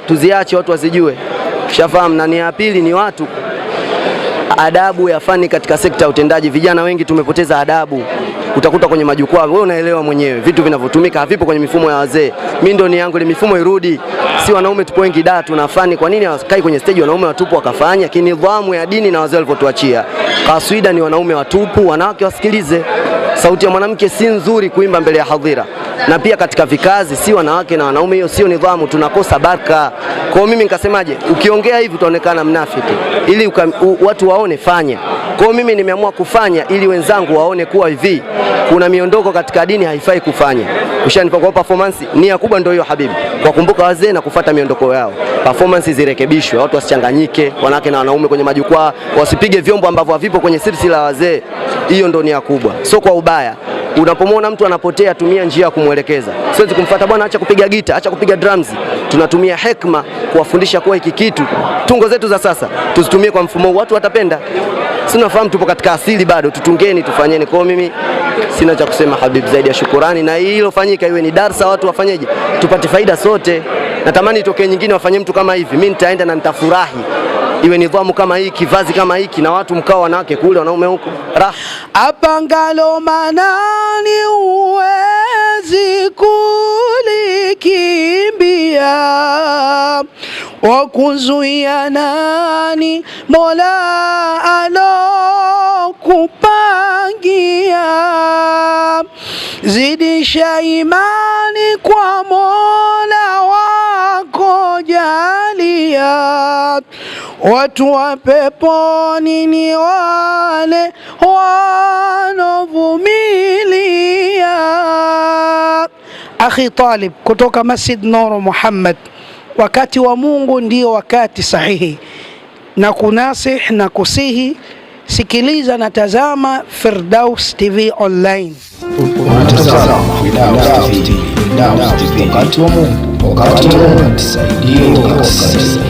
tuziache watu wasijue, shafahamu. Na ya pili ni watu adabu ya fani katika sekta ya utendaji. Vijana wengi tumepoteza adabu, utakuta kwenye majukwaa, wewe unaelewa mwenyewe vitu vinavyotumika havipo kwenye mifumo ya wazee. Mimi ndo ni yangu ile mifumo irudi, si wanaume tupo wengi tunafani. Kwa nini wakai kwenye stage wanaume watupu wakafanya kinidhamu ya dini na wazee walivyotuachia? Kaswida ni wanaume watupu, wanawake wasikilize. Sauti ya mwanamke si nzuri kuimba mbele ya hadhira, na pia katika vikazi si wanawake na wanaume, hiyo sio nidhamu, tunakosa baraka. Kwa mimi nikasemaje, ukiongea hivi utaonekana mnafiki, ili watu waone fanya. Kwa mimi nimeamua kufanya ili wenzangu waone kuwa hivi kuna miondoko katika dini haifai kufanya. Ushanipa kwa performance, nia kubwa ndio hiyo habibi, kwa kumbuka wazee na kufuata miondoko yao. Performance zirekebishwe, watu wasichanganyike, wanawake na wanaume kwenye majukwaa, wasipige vyombo ambavyo havipo kwenye silsila ya wazee. Hiyo ndio nia kubwa, sio kwa ubaya. Unapomwona mtu anapotea, tumia njia ya kumwelekeza. Siwezi kumfuata bwana, acha kupiga gita, acha kupiga drums. Tunatumia hekima kuwafundisha kwa hiki kitu. Tungo zetu za sasa tuzitumie kwa mfumo huu, watu watapenda. Sina fahamu, tupo katika asili bado, tutungeni, tufanyeni. Kwa mimi sina cha kusema habib, zaidi ya shukurani, na hilo fanyika iwe ni darasa, watu wafanyeje, tupate faida sote. Natamani itokee nyingine wafanye mtu kama hivi, mimi nitaenda na nitafurahi. Iwe nidhamu kama hii, kivazi kama hiki, na watu mkao wanawake kule, wanaume huko. Apangalo manani uwezi kulikimbia, wakuzuia nani Mola alokupangia. Zidisha imani kwa Mola wako jalia, watu wa peponi ni wale wanovumilia. Akhi Talib kutoka Masjid Nuru Muhammad. Wakati wa Mungu ndio wakati sahihi, na kunasih na kusihi, sikiliza na tazama Firdaus TV online. Unatazama Firdaus TV. Wakati wa Mungu, wakati wa Mungu, tusaidie.